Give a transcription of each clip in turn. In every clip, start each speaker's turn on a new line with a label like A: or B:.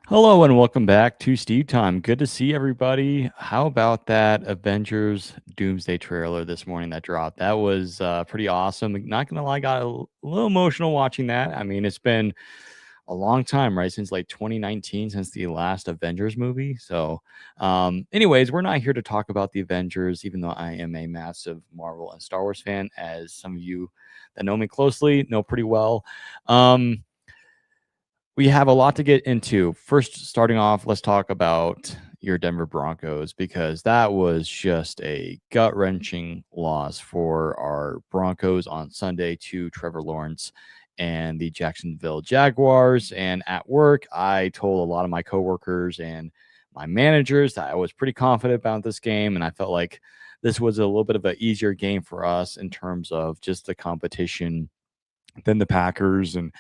A: Hello and welcome back to Steve Time. Good to see everybody. How about that Avengers Doomsday trailer this morning that dropped? That was pretty awesome. Not gonna lie, got a little emotional watching that. I mean, it's been a long time, right? Since like 2019, since the last Avengers movie. So, anyways, we're not here to talk about the Avengers, even though I am a massive Marvel and Star Wars fan, as some of you that know me closely know pretty well. Um, we have a lot to get into. First, starting off, let's talk about your Denver Broncos because that was just a gut wrenching loss for our Broncos on Sunday to Trevor Lawrence and the Jacksonville Jaguars. And at work, I told a lot of my coworkers and my managers that I was pretty confident about this game. And I felt like this was a little bit of an easier game for us in terms of just the competition than the Packers. And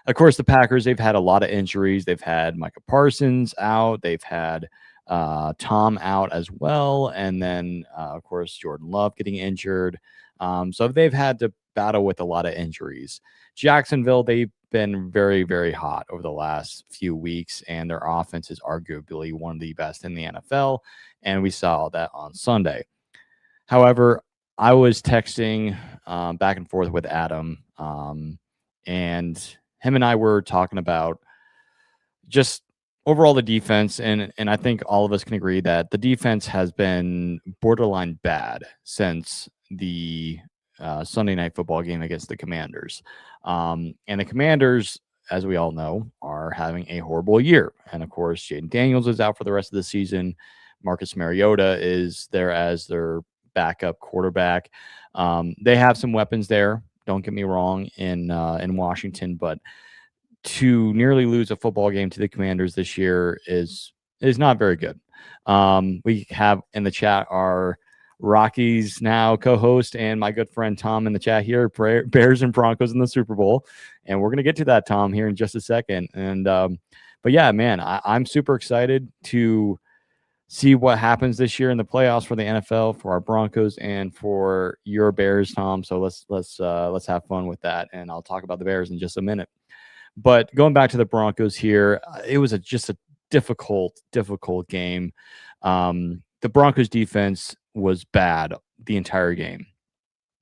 A: of course, the Packers, they've had a lot of injuries. They've had Micah Parsons out. They've had Tom out as well. And then, of course, Jordan Love getting injured. So they've had to battle with a lot of injuries. Jacksonville, they've been very, very hot over the last few weeks, and their offense is arguably one of the best in the NFL. And we saw that on Sunday. However, I was texting back and forth with Adam, and him and I were talking about just overall the defense, and I think all of us can agree that the defense has been borderline bad since the Sunday night football game against the Commanders. And the Commanders, as we all know, are having a horrible year. And of course, Jaden Daniels is out for the rest of the season. Marcus Mariota is there as their backup quarterback. They have some weapons there. Don't get me wrong in Washington, but to nearly lose a football game to the Commanders this year is not very good. We have in the chat our Rockies now co-host and my good friend Tom in the chat here, Bears and Broncos in the Super Bowl, and we're gonna get to that, Tom, here in just a second. And but yeah, man, I'm super excited to see what happens this year in the playoffs for the NFL, for our Broncos, and for your Bears, Tom. So let's have fun with that, and I'll talk about the Bears in just a minute. But going back to the Broncos here, it was just a difficult game. The Broncos defense was bad the entire game.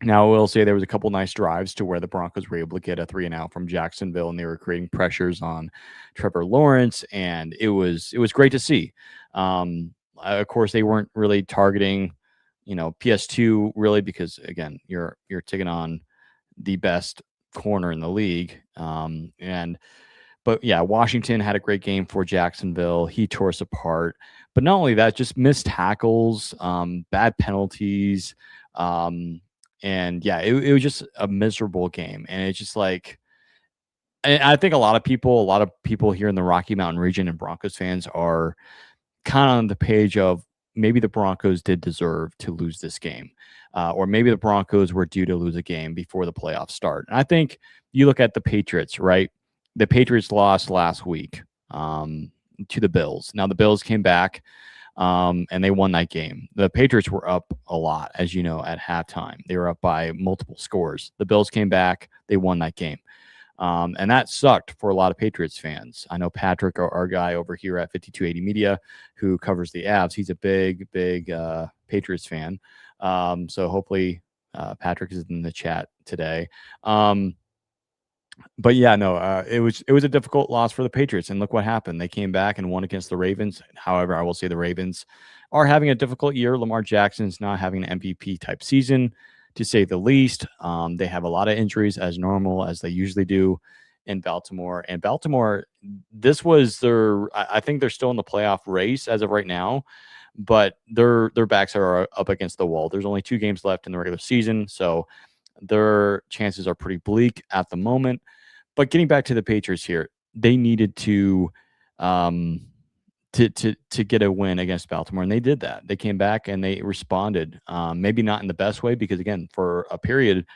A: Now, I will say there was a couple nice drives to where the Broncos were able to get a 3 and out from Jacksonville, and they were creating pressures on Trevor Lawrence, and it was great to see. Of course, they weren't really targeting, PS2 really because again, you're taking on the best corner in the league. But yeah, Washington had a great game for Jacksonville. He tore us apart. But not only that, just missed tackles, bad penalties. And yeah, it was just a miserable game. And it's just like, I think a lot of people here in the Rocky Mountain region and Broncos fans are kind of on the page of maybe the Broncos did deserve to lose this game, or maybe the Broncos were due to lose a game before the playoffs start. And I think you look at the Patriots, right? The Patriots lost last week to the Bills. Now the Bills came back and they won that game. The Patriots were up a lot, as you know, at halftime. They were up by multiple scores. The Bills came back, they won that game. And that sucked for a lot of Patriots fans. I know Patrick, our guy over here at 5280 Media, who covers the Avs, he's a big Patriots fan. So hopefully Patrick is in the chat today. But yeah, no, it was a difficult loss for the Patriots, and look what happened. They came back and won against the Ravens. However, I will say the Ravens are having a difficult year. Lamar Jackson's not having an MVP type season, to say the least. They have a lot of injuries as normal as they usually do in Baltimore. And Baltimore, this was their. I think they're still in the playoff race as of right now, but their backs are up against the wall. There's only 2 games left in the regular season, so their chances are pretty bleak at the moment. But getting back to the Patriots here, they needed um, to get a win against Baltimore, and they did that. They came back and they responded. Maybe not in the best way because again, for a period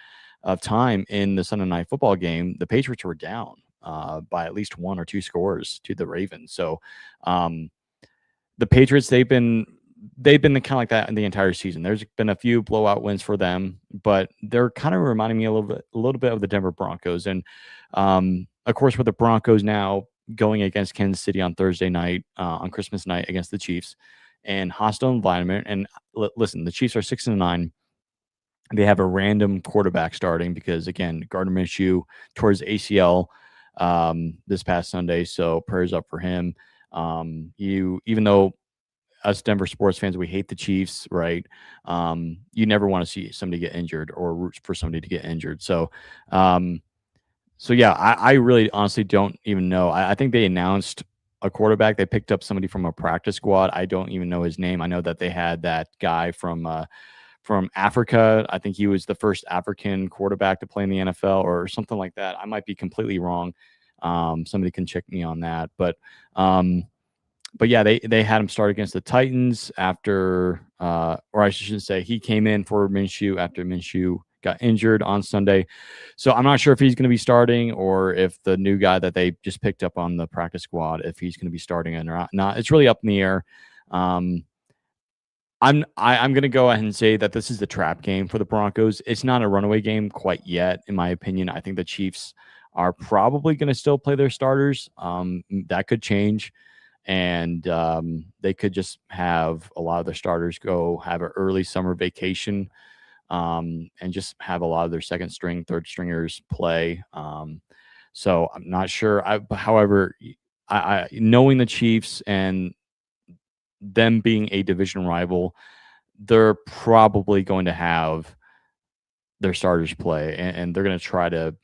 A: of time in the Sunday night football game, the Patriots were down by at least 1 or 2 scores to the Ravens. So the Patriots, they've been kind of like that in the entire season. There's been a few blowout wins for them, but they're kind of reminding me a little bit of the Denver Broncos. And of course, with the Broncos now going against Kansas City on Thursday night, on Christmas night against the Chiefs, and hostile environment. And listen, the Chiefs are 6-9. They have a random quarterback starting because again, Gardner Minshew towards ACL this past Sunday, so prayers up for him. You even though us Denver sports fans, we hate the Chiefs, right? You never want to see somebody get injured or root for somebody to get injured. Um, so yeah, I really honestly don't even know. I think they announced a quarterback. They picked up somebody from a practice squad. I don't even know his name. I know that they had that guy from Africa. I think he was the first African quarterback to play in the NFL or something like that. I might be completely wrong. Somebody can check me on that, um, but yeah, they had him start against the Titans after, or I shouldn't say, he came in for Minshew after Minshew got injured on Sunday. So I'm not sure if he's going to be starting or if the new guy that they just picked up on the practice squad, if he's going to be starting or not. It's really up in the air. Um, I'm going to go ahead and say that this is the trap game for the Broncos. It's not a runaway game quite yet, in my opinion. I think the Chiefs are probably going to still play their starters. That could change, and they could just have a lot of their starters go have an early summer vacation, and just have a lot of their second string, third stringers play. So I'm not sure. However, I knowing the Chiefs and them being a division rival, they're probably going to have their starters play, and they're going to try to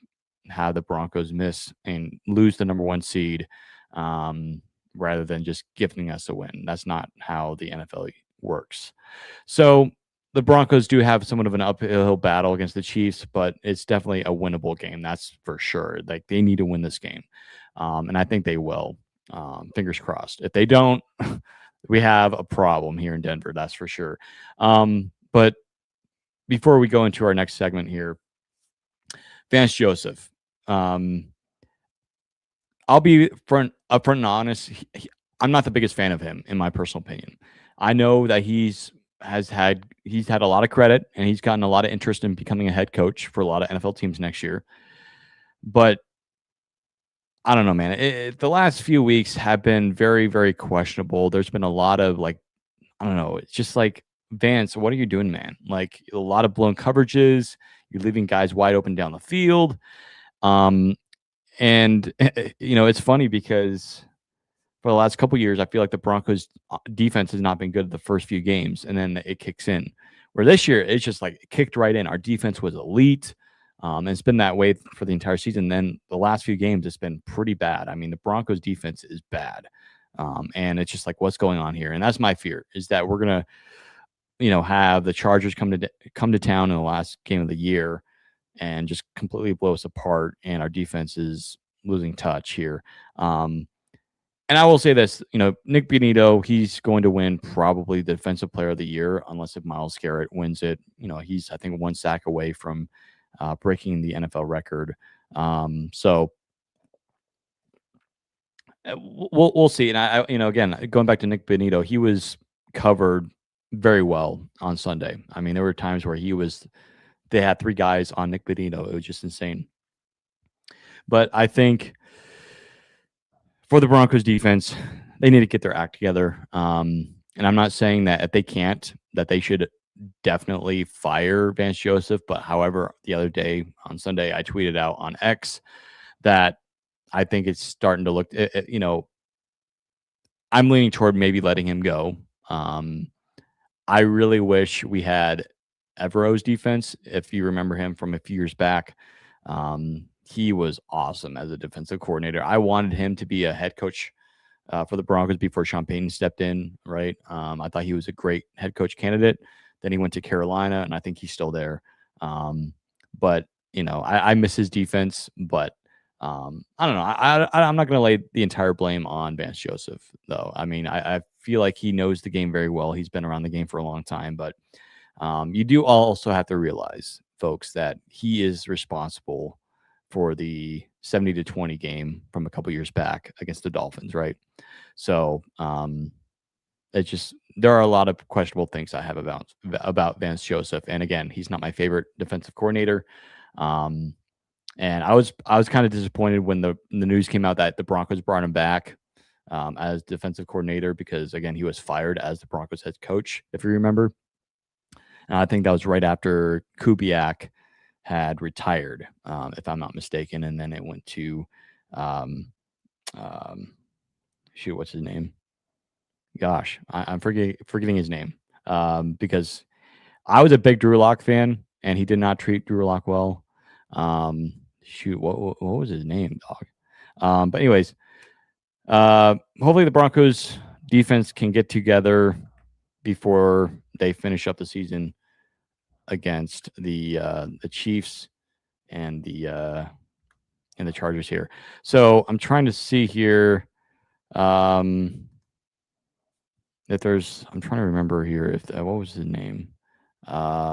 A: have the Broncos miss and lose the number one seed, um, rather than just gifting us a win. That's not how the NFL works. So the Broncos do have somewhat of an uphill battle against the Chiefs, but it's definitely a winnable game. That's for sure. Like they need to win this game, and I think they will. Fingers crossed. If they don't, we have a problem here in Denver. That's for sure. But before we go into our next segment here, Vance Joseph. Um, I'll be upfront and honest. I'm not the biggest fan of him, in my personal opinion. I know that he's had a lot of credit and he's gotten a lot of interest in becoming a head coach for a lot of NFL teams next year. But I don't know, man. The last few weeks have been very, very questionable. There's been a lot of like, I don't know. It's just like, Vance, what are you doing, man? Like a lot of blown coverages. You're leaving guys wide open down the field. Um, and it's funny because for the last couple of years, I feel like the Broncos defense has not been good the first few games, and then it kicks in. Where this year, it's just like it kicked right in. Our defense was elite, and it's been that way for the entire season. Then the last few games, it's been pretty bad. I mean, the Broncos defense is bad, and it's just like, what's going on here? And that's my fear, is that we're gonna, have the Chargers come to town in the last game of the year and just completely blow us apart, and our defense is losing touch here. And I will say this, Nick Bonito, he's going to win probably the Defensive Player of the Year, unless if Myles Garrett wins it. He's, I think, one sack away from breaking the NFL record. So we'll see. And again, going back to Nick Bonito, he was covered very well on Sunday. I mean, there were times where they had three guys on Nick Bonito. It was just insane. But I think for the Broncos defense, they need to get their act together. And I'm not saying that if they can't, that they should definitely fire Vance Joseph. But however, the other day on Sunday, I tweeted out on X that I think it's starting to look, I'm leaning toward maybe letting him go. I really wish we had Evero's defense. If you remember him from a few years back, he was awesome as a defensive coordinator. I wanted him to be a head coach for the Broncos before Sean Payton stepped in, right? I thought he was a great head coach candidate. Then he went to Carolina, and I think he's still there. But I miss his defense. But I don't know. I'm not going to lay the entire blame on Vance Joseph, though. I mean, I feel like he knows the game very well. He's been around the game for a long time. But you do also have to realize, folks, that he is responsible for the 70-20 game from a couple years back against the Dolphins, right? So it's just, there are a lot of questionable things I have about Vance Joseph. And again, he's not my favorite defensive coordinator. And I was kind of disappointed when the news came out that the Broncos brought him back as defensive coordinator because again he was fired as the Broncos head coach, if you remember. And I think that was right after Kubiak had retired, if I'm not mistaken, and then it went to um, um, shoot, what's his name? Gosh, I'm forgetting his name because I was a big Drew Lock fan, and he did not treat Drew Lock well. Shoot, what was his name, dog? But anyways, hopefully the Broncos defense can get together before they finish up the season against the Chiefs and the Chargers here. So I'm trying to see here if there's. I'm trying to remember here if what was his name. Give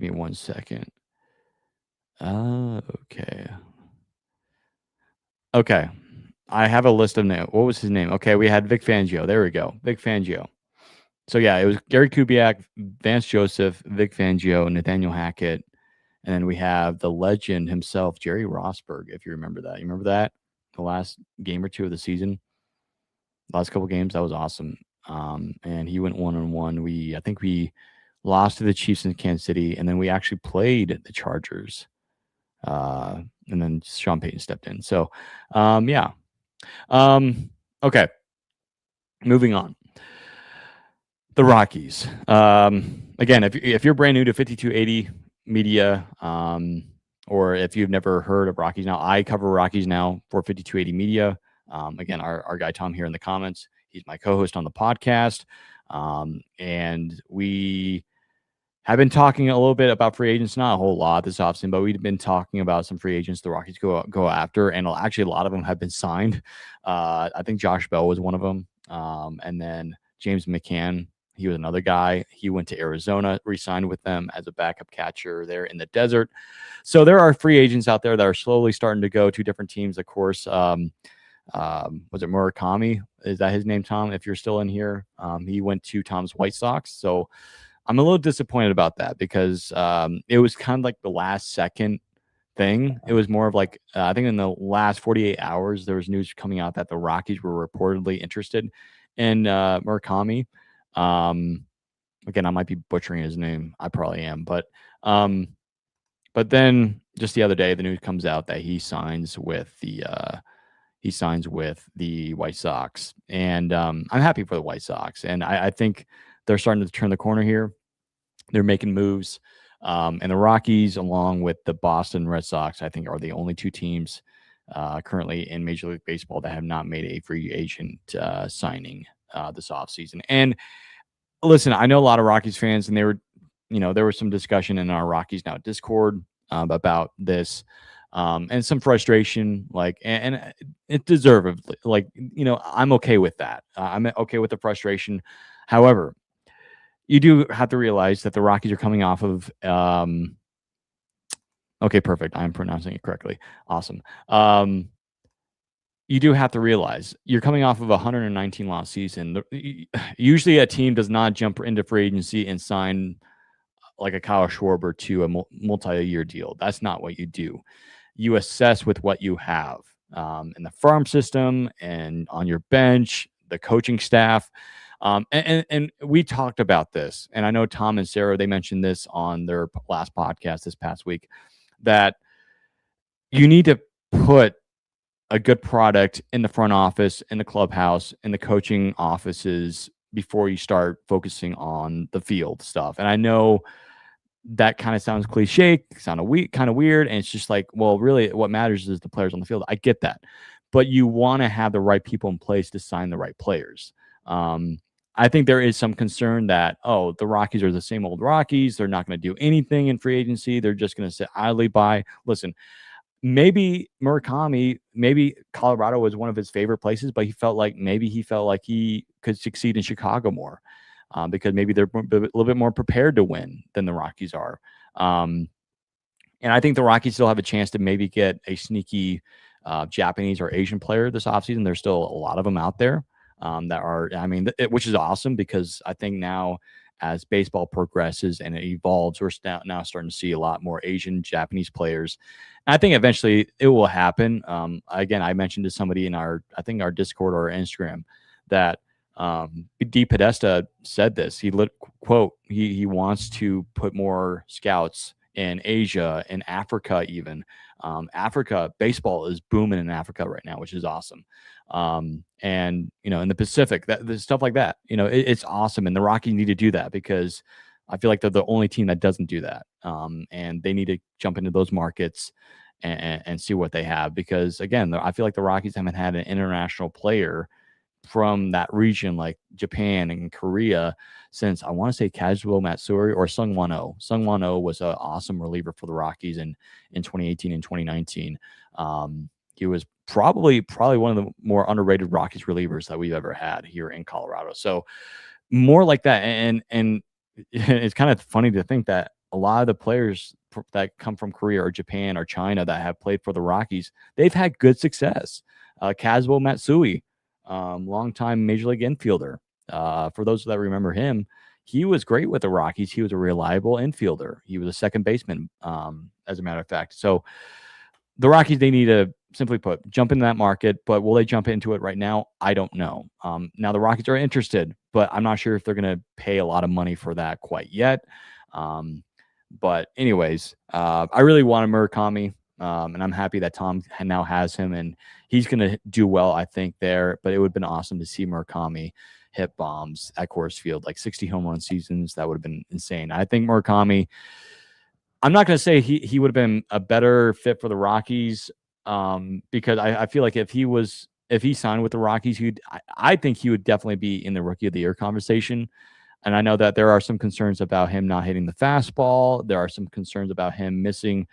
A: me 1 second. Okay. Okay. I have a list of names. What was his name? Okay, we had Vic Fangio. There we go. Vic Fangio. So yeah, it was Gary Kubiak, Vance Joseph, Vic Fangio, Nathaniel Hackett, and then we have the legend himself, Jerry Rosburg. If you remember that, you remember that the last game or two of the season, last couple games, that was awesome. And he went 1-on-1. I think we lost to the Chiefs in Kansas City, and then we actually played the Chargers. And then Sean Payton stepped in. So, yeah. Okay. Moving on. The Rockies. Again, if you're brand new to 5280 Media, or if you've never heard of Rockies Now, I cover Rockies Now for 5280 Media. Again, our guy Tom here in the comments, he's my co-host on the podcast. And we have been talking a little bit about free agents, not a whole lot this offseason, but we've been talking about some free agents the Rockies go after, and actually a lot of them have been signed. I think Josh Bell was one of them, and then James McCann, he was another guy. He went to Arizona, re-signed with them as a backup catcher there in the desert. So there are free agents out there that are slowly starting to go to different teams. Of course, was it Murakami? Is that his name, Tom? If you're still in here, he went to Tom's White Sox. So I'm a little disappointed about that because it was kind of like the last second thing. It was more of like, I think in the last 48 hours, there was news coming out that the Rockies were reportedly interested in Murakami. Again, I might be butchering his name. I probably am. But then just the other day, the news comes out that he signs with the White Sox. And I'm happy for the White Sox. And I think they're starting to turn the corner here. They're making moves. And the Rockies, along with the Boston Red Sox, I think are the only two teams currently in Major League Baseball that have not made a free agent signing this offseason. And listen, I know a lot of Rockies fans, and there was some discussion in our Rockies Now Discord about this. And some frustration, and it deservedly, I'm okay with that. I'm okay with the frustration. However, you do have to realize that the Rockies are coming off of, okay, perfect. I'm pronouncing it correctly. Awesome. You do have to realize you're coming off of a 119 loss season. Usually a team does not jump into free agency and sign like a Kyle Schwarber to a multi-year deal. That's not what you do. You assess with what you have in the farm system and on your bench, the coaching staff. And we talked about this, and I know Tom and Sarah, they mentioned this on their last podcast this past week, that you need to put a good product in the front office, in the clubhouse, in the coaching offices before you start focusing on the field stuff. And I know that kind of sounds cliche, kind of weird. And it's just like, well, really what matters is the players on the field. I get that, but you want to have the right people in place to sign the right players. I think there is some concern that, the Rockies are the same old Rockies. They're not going to do anything in free agency. They're just going to sit idly by. Listen, maybe Murakami, maybe Colorado was one of his favorite places, but he felt like he could succeed in Chicago more. Because maybe they're a little bit more prepared to win than the Rockies are. And I think the Rockies still have a chance to maybe get a sneaky Japanese or Asian player this offseason. There's still a lot of them out there that are, which is awesome because I think now as baseball progresses and it evolves, we're now starting to see a lot more Asian, Japanese players. And I think eventually it will happen. Again, I mentioned to somebody in I think our Discord or Instagram that D. Podesta said this. Quote, he wants to put more scouts in Asia, in Africa, even. Africa, baseball is booming in Africa right now, which is awesome. And in the Pacific, there's stuff like that. It's awesome, and the Rockies need to do that because I feel like they're the only team that doesn't do that. And they need to jump into those markets and see what they have because again, I feel like the Rockies haven't had an international player from that region like Japan and Korea since I want to say Kazuo Matsuri or Sung Won-Oh. Sung Won-Oh was an awesome reliever for the Rockies in 2018 and 2019. He was probably one of the more underrated Rockies relievers that we've ever had here in Colorado. So more like that. And it's kind of funny to think that a lot of the players that come from Korea or Japan or China that have played for the Rockies, they've had good success. Kazuo Matsui, longtime Major League infielder. For those that remember him, he was great with the Rockies. He was a reliable infielder. He was a second baseman, as a matter of fact. So the Rockies, they need to, simply put, jump into that market. But will they jump into it right now? I don't know. Now, the Rockets are interested, but I'm not sure if they're going to pay a lot of money for that quite yet. But anyways, I really wanted Murakami. And I'm happy that Tom now has him, and he's going to do well, I think, there. But it would have been awesome to see Murakami hit bombs at Coors Field, like 60 home run seasons. That would have been insane. I think Murakami, I'm not going to say he would have been a better fit for the Rockies because I feel like if he signed with the Rockies, I think he would definitely be in the Rookie of the Year conversation. And I know that there are some concerns about him not hitting the fastball. There are some concerns about him missing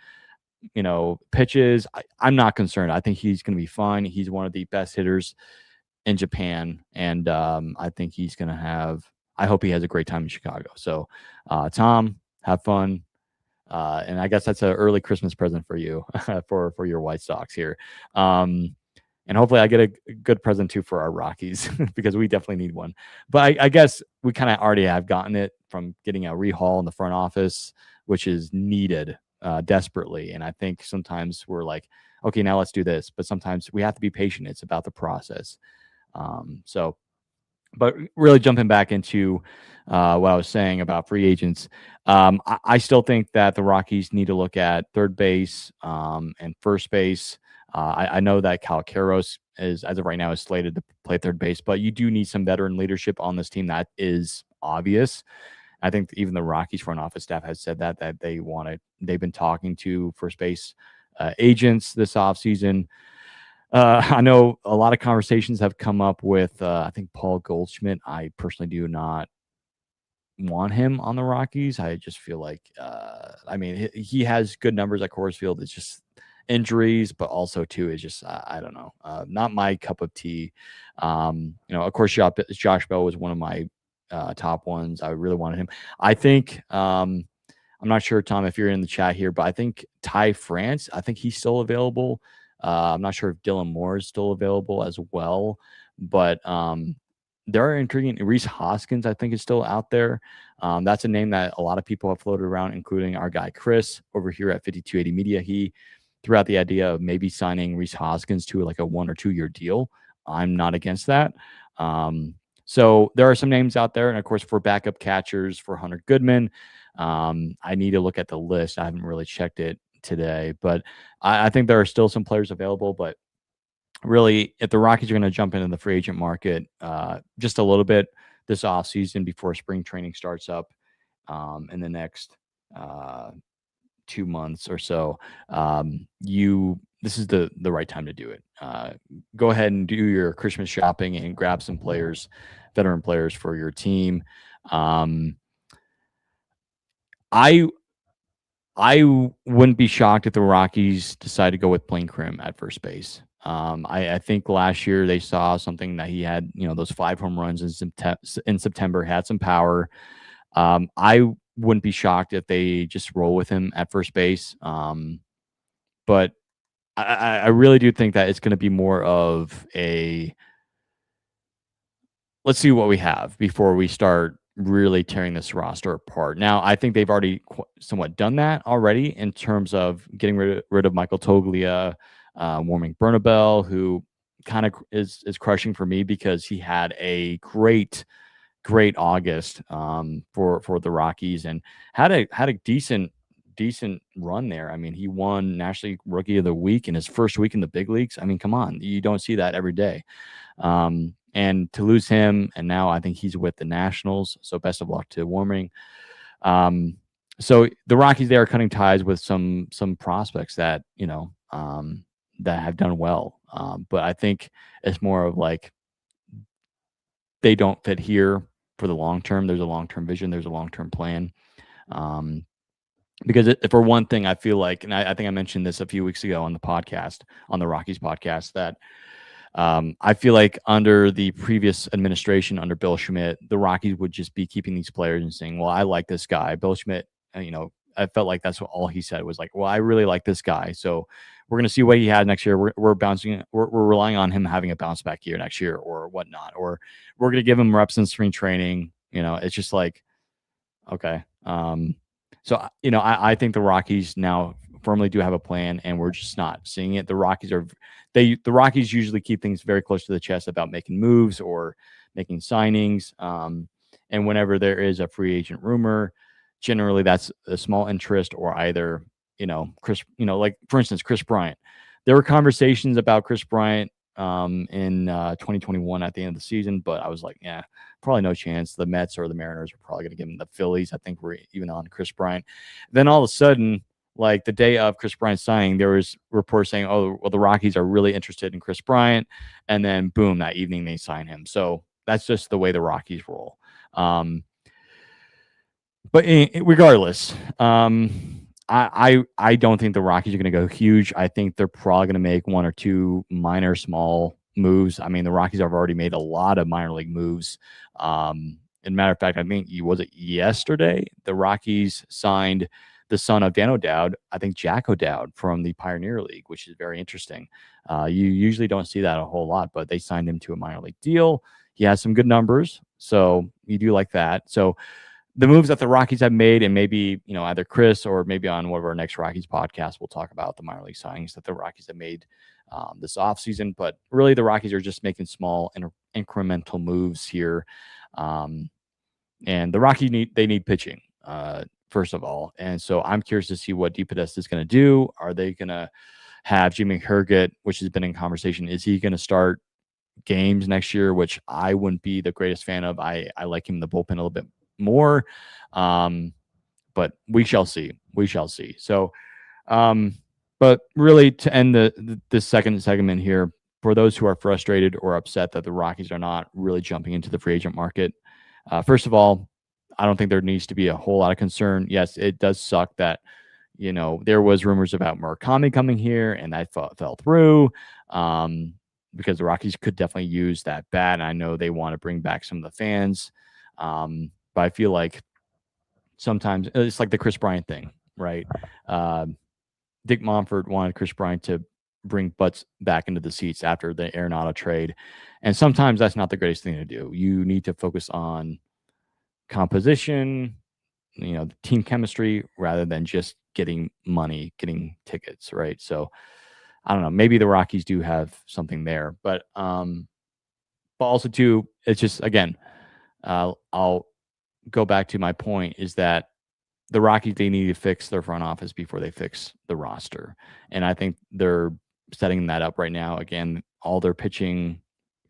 A: pitches. I'm not concerned. I think he's going to be fine. He's one of the best hitters in Japan. And I think he's going to I hope he has a great time in Chicago. So, Tom, have fun. And I guess that's an early Christmas present for you for your White Sox here. And hopefully I get a good present too for our Rockies because we definitely need one. But I guess we kind of already have gotten it from getting a rehaul in the front office, which is needed desperately. And I think sometimes we're like, okay, now let's do this. But sometimes we have to be patient. It's about the process. But really jumping back into what I was saying about free agents, I still think that the Rockies need to look at third base and first base. I know that Cal Queiroz as of right now is slated to play third base, but you do need some veteran leadership on this team. That is obvious. I think even the Rockies front office staff has said that they've been talking to first base agents this offseason. I know a lot of conversations have come up with, I think, Paul Goldschmidt. I personally do not want him on the Rockies. I just feel like, he has good numbers at Coors Field. It's just injuries, but also too is just I don't know, not my cup of tea. Of course, Josh Bell was one of my top ones. I really wanted him. I think I'm not sure, Tom, if you're in the chat here, but I think Ty France, I think he's still available. I'm not sure if Dylan Moore is still available as well, but there are intriguing. Rhys Hoskins, I think, is still out there. That's a name that a lot of people have floated around, including our guy Chris over here at 5280 Media. He threw out the idea of maybe signing Rhys Hoskins to like a 1 or 2 year deal. I'm not against that. So there are some names out there, and of course for backup catchers for Hunter Goodman, I need to look at the list. I haven't really checked it today, but I think there are still some players available. But really, if the Rockies are going to jump into the free agent market just a little bit this offseason before spring training starts up in the next 2 months or so, this is the right time to do it. Go ahead and do your Christmas shopping and grab some players, veteran players for your team. I wouldn't be shocked if the Rockies decide to go with Blaine Crim at first base. I think last year they saw something that he had, those 5 home runs in September, had some power. I wouldn't be shocked if they just roll with him at first base. But I really do think that it's going to be more of let's see what we have before we start really tearing this roster apart. Now, I think they've already somewhat done that already in terms of getting rid of Michael Toglia, warming Bernabel, who kind of is crushing for me because he had a great August for the Rockies and had a decent run there. I mean, he won National League Rookie of the Week in his first week in the big leagues. I mean, come on, you don't see that every day. And to lose him, and now I think he's with the Nationals. So best of luck to Warming. So the Rockies, they are cutting ties with some prospects that that have done well. But I think it's more of like they don't fit here for the long term. There's a long term vision. There's a long term plan. Because for one thing, I feel like, and I think I mentioned this a few weeks ago on the podcast, on the Rockies podcast, that I feel like under the previous administration, under Bill Schmidt, the Rockies would just be keeping these players and saying, well, I like this guy. Bill Schmidt, I felt like that's what all he said was like, well, I really like this guy. So we're going to see what he had next year. We're relying on him having a bounce back year next year or whatnot, or we're going to give him reps in spring training. It's just like, okay. So, I think the Rockies now firmly do have a plan, and we're just not seeing it. The Rockies usually keep things very close to the chest about making moves or making signings. And whenever there is a free agent rumor, generally that's a small interest or either, like for instance, Chris Bryant. There were conversations about Chris Bryant in 2021 at the end of the season, but I was like, yeah, probably no chance. The Mets or the Mariners are probably going to give him the Phillies. I think we're even on Chris Bryant. Then all of a sudden, like the day of Chris Bryant signing, there was reports saying, oh, well, the Rockies are really interested in Chris Bryant. And then boom, that evening they sign him. So that's just the way the Rockies roll. But regardless, I don't think the Rockies are going to go huge. I think they're probably going to make one or two minor, small moves. I mean, the Rockies have already made a lot of minor league moves. As a matter of fact, I think was it yesterday the Rockies signed the son of Dan O'Dowd, I think Jack O'Dowd from the Pioneer League, which is very interesting. You usually don't see that a whole lot, but they signed him to a minor league deal. He has some good numbers, so you do like that. So the moves that the Rockies have made, and maybe, either Chris or maybe on one of our next Rockies podcasts, we'll talk about the minor league signings that the Rockies have made this offseason. But really, the Rockies are just making small and incremental moves here. And the Rockies need pitching, first of all. And so I'm curious to see what DePodesta is going to do. Are they going to have Jimmy Herget, which has been in conversation? Is he going to start games next year, which I wouldn't be the greatest fan of? I like him in the bullpen a little bit more, but we shall see. So but really, to end this second segment here, for those who are frustrated or upset that the Rockies are not really jumping into the free agent market, first of all, I don't think there needs to be a whole lot of concern. Yes, it does suck that there was rumors about Murakami coming here and that fell through, because the Rockies could definitely use that bat, and I know they want to bring back some of the fans. But I feel like sometimes it's like the Chris Bryant thing, right? Dick Monfort wanted Chris Bryant to bring butts back into the seats after the Arenado trade. And sometimes that's not the greatest thing to do. You need to focus on composition, the team chemistry, rather than just getting money, getting tickets, right? So I don't know. Maybe the Rockies do have something there, but also too, it's just, again, I'll go back to my point, is that the Rockies, they need to fix their front office before they fix the roster. And I think they're setting that up right now. Again, all their pitching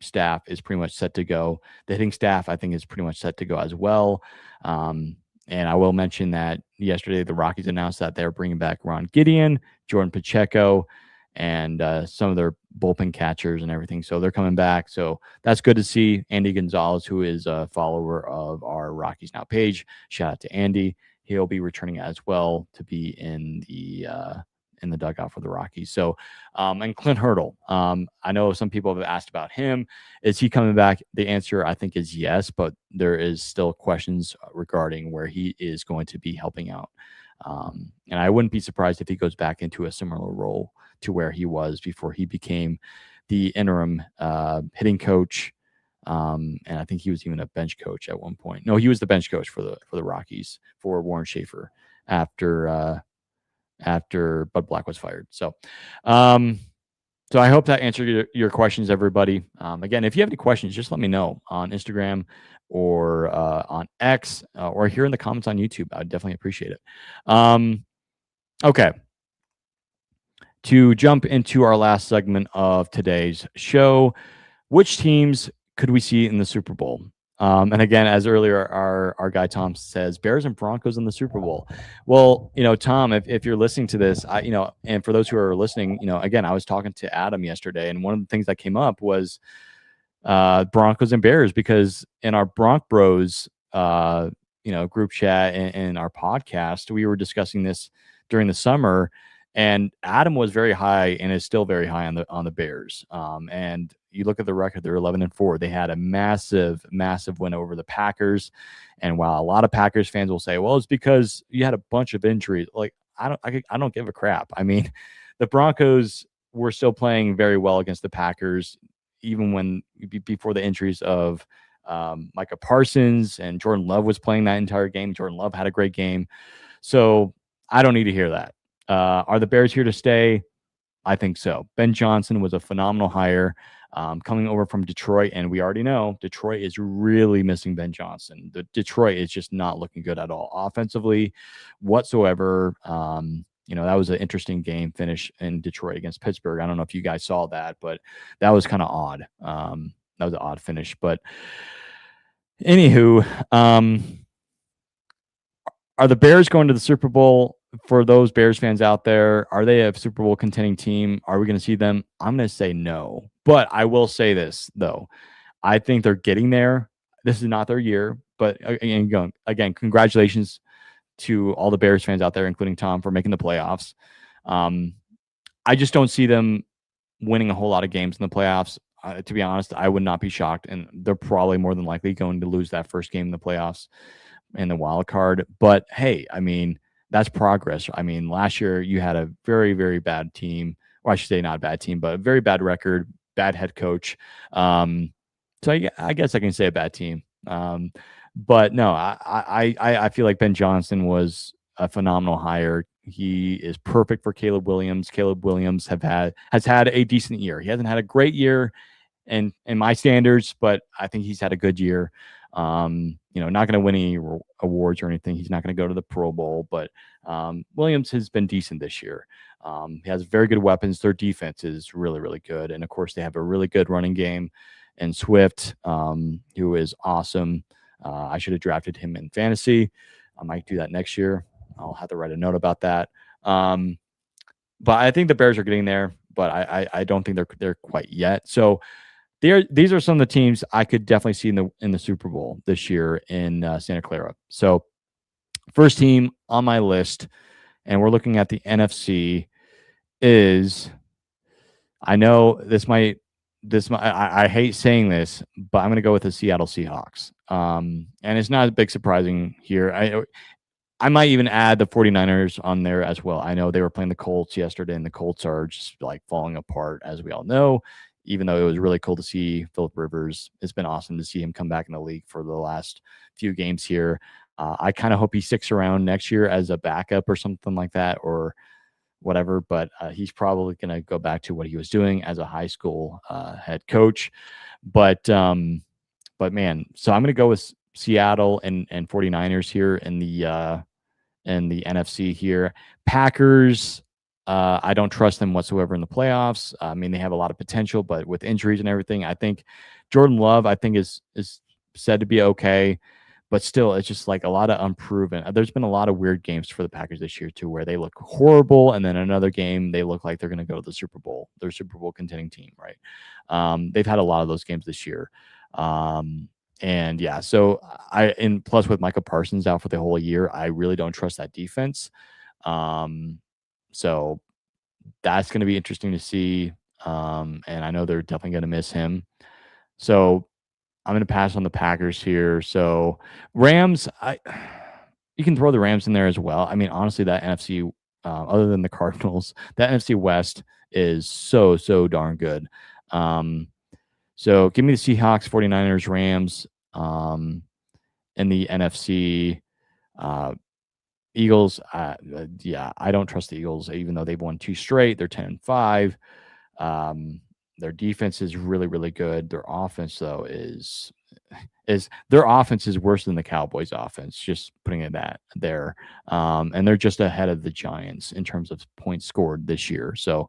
A: staff is pretty much set to go. The hitting staff, I think, is pretty much set to go as well. And I will mention that yesterday the Rockies announced that they're bringing back Ron Gideon, Jordan Pacheco, and some of their bullpen catchers and everything. So they're coming back. So that's good to see. Andy Gonzalez, who is a follower of our Rockies Now page, shout out to Andy. He'll be returning as well to be in the dugout for the Rockies. So, and Clint Hurdle, I know some people have asked about him. Is he coming back? The answer, I think, is yes, but there is still questions regarding where he is going to be helping out. And I wouldn't be surprised if he goes back into a similar role to where he was before he became the interim hitting coach. And I think he was even a bench coach at one point. No, he was the bench coach for the Rockies for Warren Schaefer after Bud Black was fired. So, so I hope that answered your questions, everybody. Again, if you have any questions, just let me know on Instagram or on X or here in the comments on YouTube. I would definitely appreciate it. Okay. To jump into our last segment of today's show, which teams could we see in the Super Bowl? And again, as earlier, our guy Tom says, Bears and Broncos in the Super Bowl. Well, Tom, if you're listening to this, and for those who are listening, again, I was talking to Adam yesterday, and one of the things that came up was Broncos and Bears, because in our Bronc Bros, group chat and our podcast, we were discussing this during the summer, and Adam was very high and is still very high on the Bears. And you look at the record; they're 11-4. They had a massive win over the Packers. And while a lot of Packers fans will say, "Well, it's because you had a bunch of injuries," like I don't give a crap. I mean, the Broncos were still playing very well against the Packers, even before the injuries of Micah Parsons, and Jordan Love was playing that entire game. Jordan Love had a great game. So I don't need to hear that. Are the Bears here to stay? I think so. Ben Johnson was a phenomenal hire coming over from Detroit, and we already know Detroit is really missing Ben Johnson. Detroit is just not looking good at all offensively whatsoever. That was an interesting game finish in Detroit against Pittsburgh. I don't know if you guys saw that, but that was kind of odd. That was an odd finish. But anywho, are the Bears going to the Super Bowl? For those Bears fans out there, are they a Super Bowl contending team? Are we going to see them? I'm going to say no. But I will say this, though. I think they're getting there. This is not their year. But again, congratulations to all the Bears fans out there, including Tom, for making the playoffs. I just don't see them winning a whole lot of games in the playoffs. To be honest, I would not be shocked. And they're probably more than likely going to lose that first game in the playoffs in the wild card. But hey, I mean, that's progress. I mean, last year you had a very, very bad team, or I should say not a bad team, but a very bad record, bad head coach. So I guess I can say a bad team. But no, I feel like Ben Johnson was a phenomenal hire. He is perfect for Caleb Williams. Caleb Williams has had a decent year. He hasn't had a great year in my standards, but I think he's had a good year. Not going to win any awards or anything. He's not going to go to the Pro Bowl, but Williams has been decent this year. He has very good weapons. Their defense is really, really good. And of course, they have a really good running game and Swift, who is awesome. I should have drafted him in fantasy. I might do that next year. I'll have to write a note about that. But I think the Bears are getting there, but I don't think they're quite yet. So these are some of the teams I could definitely see in the Super Bowl this year in Santa Clara. So first team on my list, and we're looking at the NFC, is, I know I hate saying this, but I'm going to go with the Seattle Seahawks. And it's not a big surprising here. I might even add the 49ers on there as well. I know they were playing the Colts yesterday, and the Colts are just like falling apart, as we all know. Even though it was really cool to see Phillip Rivers, it's been awesome to see him come back in the league for the last few games here. I kind of hope he sticks around next year as a backup or something like that, or whatever. But he's probably going to go back to what he was doing as a high school head coach. But man, so I'm going to go with Seattle and 49ers here in the NFC here. Packers, I don't trust them whatsoever in the playoffs. I mean, they have a lot of potential, but with injuries and everything, I think Jordan Love, is said to be okay, but still, it's just like a lot of unproven. There's been a lot of weird games for the Packers this year too, where they look horrible, and then another game they look like they're going to go to the Super Bowl. They're a Super Bowl contending team, right? They've had a lot of those games this year. And yeah, so plus with Micah Parsons out for the whole year, I really don't trust that defense. So that's going to be interesting to see. And I know they're definitely going to miss him. So I'm going to pass on the Packers here. So Rams, you can throw the Rams in there as well. I mean, honestly, that NFC, other than the Cardinals, that NFC West is so darn good. So give me the Seahawks, 49ers, Rams, in the NFC. Uh, Eagles, yeah, I don't trust the Eagles, even though they've won 2 straight. They're 10-5. Their defense is really, really good. Their offense, though, is their offense is worse than the Cowboys' offense. Just putting it that there, and they're just ahead of the Giants in terms of points scored this year. So,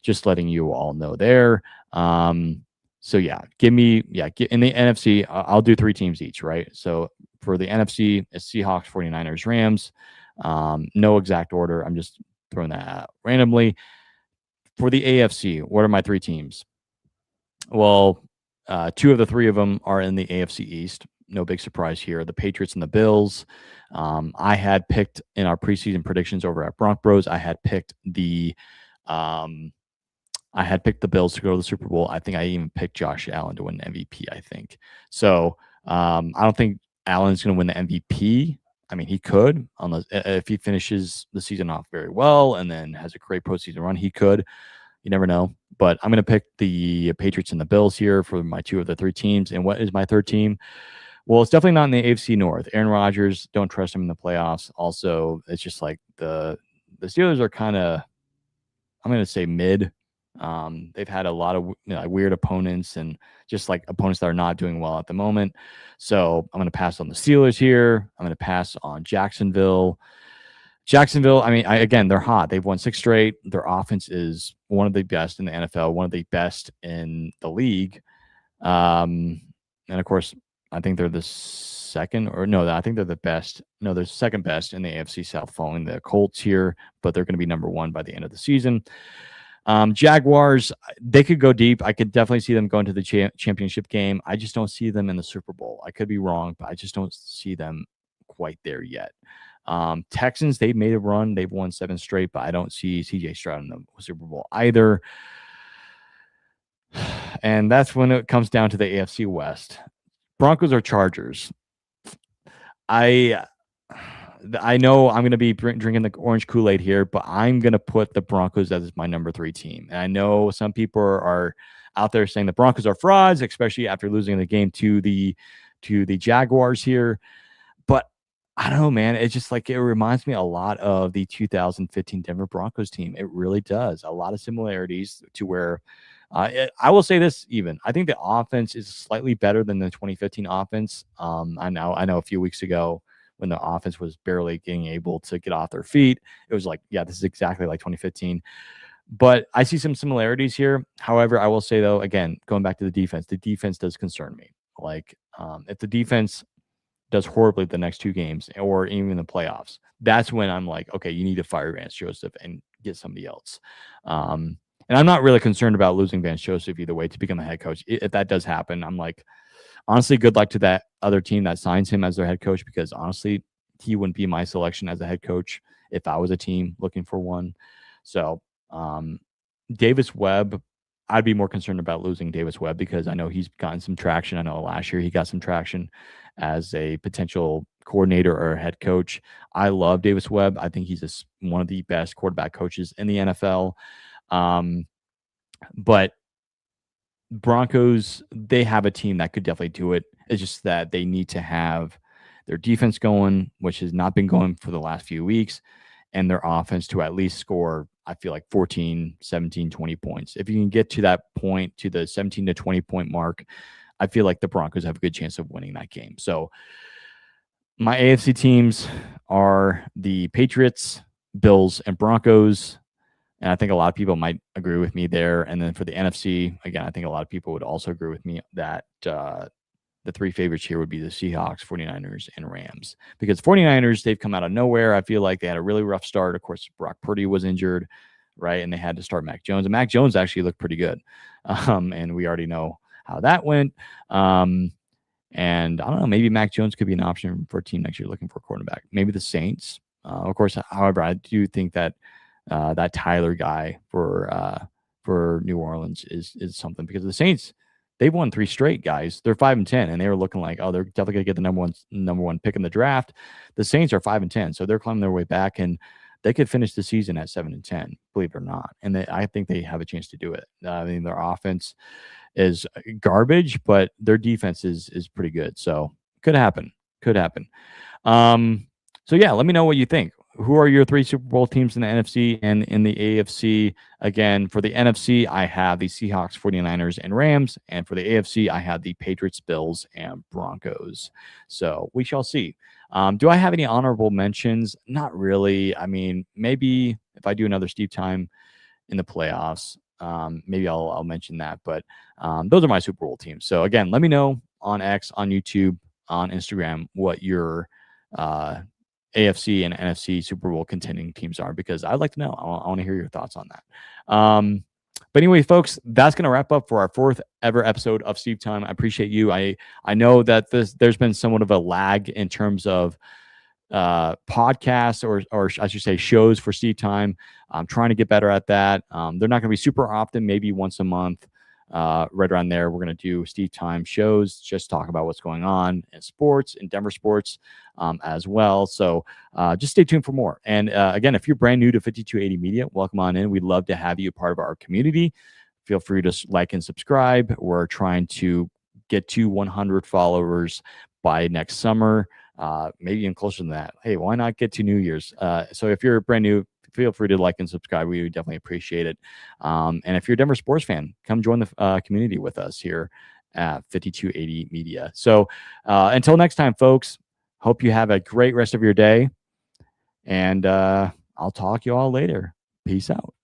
A: just letting you all know there. So yeah, in the NFC. I'll do 3 teams each, right? So for the NFC, it's Seahawks, 49ers, Rams. No exact order. I'm just throwing that out randomly. For the AFC, what are my 3 teams? Well, 2 of the 3 of them are in the AFC East. No big surprise here. The Patriots and the Bills. I had picked in our preseason predictions over at Bronc Bros. I had picked the Bills to go to the Super Bowl. I think I even picked Josh Allen to win MVP. I think so. I don't think Allen's going to win the MVP. I mean, he could, unless if he finishes the season off very well and then has a great postseason run, he could. You never know. But I'm going to pick the Patriots and the Bills here for my 2 of the 3 teams. And what is my 3rd team? Well, it's definitely not in the AFC North. Aaron Rodgers, don't trust him in the playoffs. Also, it's just like the Steelers are kind of, I'm going to say mid. They've had a lot of weird opponents and just like opponents that are not doing well at the moment. So I'm going to pass on the Steelers here. I'm going to pass on Jacksonville. I mean, again, they're hot. They've won 6 straight. Their offense is one of the best in the NFL, one of the best in the league. And of course, I think they're the second, or no, I think they're the best. No, they're second best in the AFC South, following the Colts here, but they're going to be number 1 by the end of the season. Jaguars, they could go deep. I could definitely see them going to the championship game. I just don't see them in the Super Bowl. I could be wrong, but I just don't see them quite there yet. Texans, they've made a run. They've won 7 straight, but I don't see CJ Stroud in the Super Bowl either. And that's when it comes down to the AFC West. Broncos or Chargers. I know I'm going to be drinking the orange Kool-Aid here, but I'm going to put the Broncos as my number 3 team. And I know some people are out there saying the Broncos are frauds, especially after losing the game to the Jaguars here. But I don't know, man. It's just like, it reminds me a lot of the 2015 Denver Broncos team. It really does. A lot of similarities to where I will say this even. I think the offense is slightly better than the 2015 offense. I know a few weeks ago when the offense was barely getting able to get off their feet, it was like, yeah, this is exactly like 2015. But I see some similarities here. However, I will say, though, again, going back to the defense does concern me. Like, if the defense does horribly the next 2 games or even the playoffs, that's when I'm like, okay, you need to fire Vance Joseph and get somebody else. And I'm not really concerned about losing Vance Joseph either way to become a head coach. If that does happen, I'm like, honestly, good luck to that other team that signs him as their head coach, because honestly, he wouldn't be my selection as a head coach if I was a team looking for one. So Davis Webb, I'd be more concerned about losing Davis Webb because I know he's gotten some traction. I know last year he got some traction as a potential coordinator or head coach. I love Davis Webb. I think he's one of the best quarterback coaches in the NFL. But Broncos, they have a team that could definitely do it. It's just that they need to have their defense going, which has not been going for the last few weeks, and their offense to at least score, I feel like 14, 17, 20 points. If you can get to that point, to the 17 to 20 point mark, I feel like the Broncos have a good chance of winning that game. So my AFC teams are the Patriots, Bills, and Broncos. And I think a lot of people might agree with me there. And then for the NFC, again, I think a lot of people would also agree with me that the 3 favorites here would be the Seahawks, 49ers, and Rams. Because 49ers, they've come out of nowhere. I feel like they had a really rough start. Of course, Brock Purdy was injured, right? And they had to start Mac Jones. And Mac Jones actually looked pretty good. And we already know how that went. And I don't know, maybe Mac Jones could be an option for a team next year looking for a quarterback. Maybe the Saints. Of course, however, I do think that that Tyler guy for New Orleans is something, because the Saints, they've won 3 straight, guys. They're 5-10, and they were looking like, oh, they're definitely gonna get the number one pick in the draft. The Saints are 5-10, so they're climbing their way back, and they could finish the season at 7-10, believe it or not. And I think they have a chance to do it. I mean, their offense is garbage, but their defense is pretty good. So could happen. Could happen. Um, so yeah, let me know what you think. Who are your three Super Bowl teams in the NFC and in the AFC? Again, for the NFC, I have the Seahawks, 49ers, and Rams. And for the AFC, I have the Patriots, Bills, and Broncos. So we shall see. Do I have any honorable mentions? Not really. I mean, maybe if I do another Steve time in the playoffs, maybe I'll mention that. But those are my Super Bowl teams. So again, let me know on X, on YouTube, on Instagram what your uh, AFC and NFC Super Bowl contending teams are, because I'd like to know. I want to hear your thoughts on that. But anyway, folks, that's going to wrap up for our fourth ever episode of Steve Time. I appreciate you. I know that there's been somewhat of a lag in terms of podcasts or I should say shows for Steve Time. I'm trying to get better at that. They're not going to be super often, maybe once a month. Right around there, we're going to do Steve Time shows, just talk about what's going on in sports, in Denver sports as well. So just stay tuned for more. And again, if you're brand new to 5280 Media, welcome on in. We'd love to have you a part of our community. Feel free to like and subscribe. We're trying to get to 100 followers by next summer, maybe even closer than that. Hey, why not get to New Year's? So if you're brand new, feel free to like and subscribe. We would definitely appreciate it. And if you're a Denver sports fan, come join the community with us here at 5280 Media. So until next time, folks, hope you have a great rest of your day. And I'll talk you all later. Peace out.